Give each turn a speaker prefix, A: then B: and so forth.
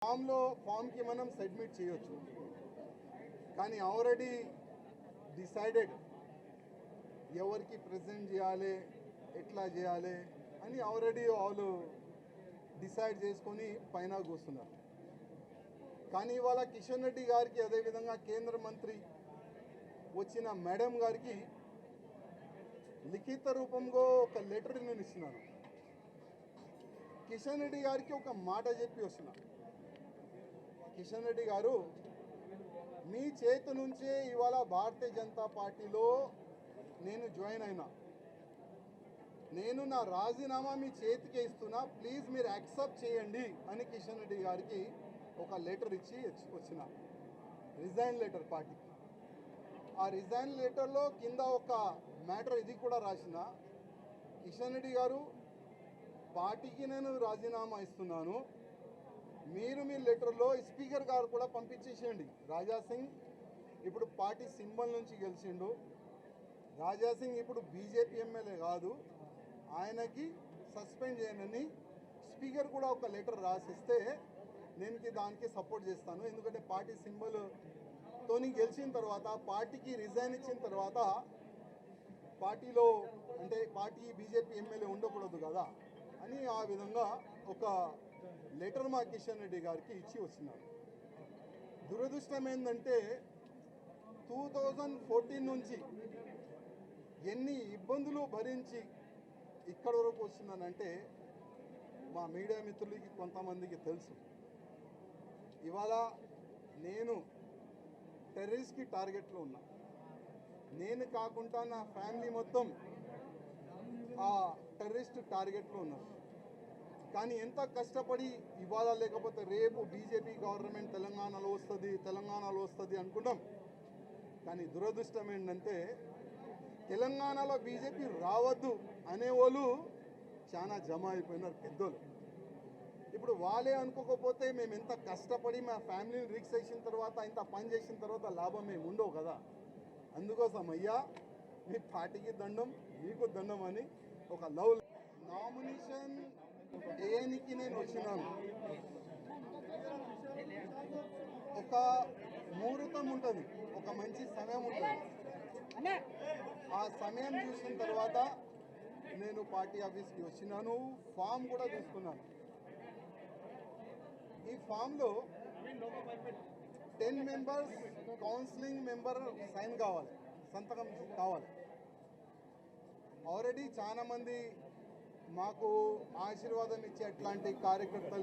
A: ఫామ్కి మనం సబ్మిట్ చేయొచ్చు, కానీ ఆల్రెడీ డిసైడెడ్ ఎవరికి ప్రెజెంట్ చేయాలి, ఎట్లా చేయాలి అని ఆల్రెడీ వాళ్ళు డిసైడ్ చేసుకొని పైన కూస్తున్నారు. కానీ ఇవాళ కిషన్ రెడ్డి గారికి, అదేవిధంగా కేంద్ర మంత్రి వచ్చిన మేడం గారికి లిఖిత రూపంలో ఒక లెటర్ నేను ఇస్తున్నాను. కిషన్ రెడ్డి గారికి ఒక మాట చెప్పి వస్తున్నా, కిషన్ రెడ్డి గారు, మీ చేతి నుంచే ఇవాళ భారతీయ జనతా పార్టీలో నేను జాయిన్ అయినా, నేను నా రాజీనామా మీ చేతికే ఇస్తున్నా, ప్లీజ్ మీరు యాక్సెప్ట్ చేయండి అని కిషన్ రెడ్డి గారికి ఒక లెటర్ ఇచ్చి వచ్చిన, రిజైన్ లెటర్ పార్టీకి. ఆ రిజైన్ లెటర్లో కింద ఒక మ్యాటర్ ఇది కూడా రాసిన, కిషన్ రెడ్డి గారు, పార్టీకి నేను రాజీనామా ఇస్తున్నాను, మీరు మీ లెటర్లో స్పీకర్ గారు కూడా పంపించేసేయండి. రాజాసింగ్ ఇప్పుడు పార్టీ సింబల్ నుంచి గెలిచిండు, రాజాసింగ్ ఇప్పుడు బీజేపీ ఎమ్మెల్యే కాదు, ఆయనకి సస్పెండ్ చేయనని స్పీకర్ కూడా ఒక లెటర్ రాసిస్తే నేను దానికి సపోర్ట్ చేస్తాను. ఎందుకంటే పార్టీ సింబల్తోని గెలిచిన తర్వాత, పార్టీకి రిజైన్ ఇచ్చిన తర్వాత పార్టీలో అంటే పార్టీ బీజేపీ ఎమ్మెల్యే ఉండకూడదు కదా అని ఆ విధంగా ఒక లెటర్ మా కిషన్ రెడ్డి గారికి ఇచ్చి వచ్చినారు. దురదృష్టం ఏంటంటే 2014 నుంచి ఎన్ని ఇబ్బందులు భరించి ఇక్కడి వరకు వస్తున్నానంటే మా మీడియా మిత్రులకి కొంతమందికి తెలుసు. ఇవాళ నేను టెర్రరిస్ట్కి టార్గెట్లో ఉన్నా, నేను కాకుండా నా ఫ్యామిలీ మొత్తం ఆ టెర్రరిస్ట్ టార్గెట్లో ఉన్నారు. కానీ ఎంత కష్టపడి ఇవాళ లేకపోతే రేపు బీజేపీ గవర్నమెంట్ తెలంగాణలో వస్తుంది అనుకున్నాం. కానీ దురదృష్టం ఏంటంటే తెలంగాణలో బీజేపీ రావద్దు అనేవాళ్ళు చాలా జమ అయిపోయినారు పెద్దోళ్ళు. ఇప్పుడు వాళ్ళే అనుకోకపోతే మేము ఎంత కష్టపడి మా ఫ్యామిలీని రిక్స్ చేసిన తర్వాత, ఇంత పని చేసిన తర్వాత లాభం మేము ఉండవు కదా. అందుకోసం అయ్యా, మీ పార్టీకి దండం, మీకు దండం అని ఒక లవ్ నామినేషన్ ఏనికి నేను వచ్చినాను. ఒక ముహూర్తం ఉంటుంది, ఒక మంచి సమయం ఉంటుంది. ఆ సమయం చూసిన తర్వాత నేను పార్టీ ఆఫీస్కి వచ్చినాను, ఫామ్ కూడా తీసుకున్నాను. ఈ ఫామ్లో 10 మెంబర్స్ కౌన్సిలింగ్ మెంబర్ సైన్ కావాలి, సంతకం కావాలి. ఆల్రెడీ చాలామంది మాకు ఆశీర్వాదం ఇచ్చే అట్లాంటి కార్యకర్తలు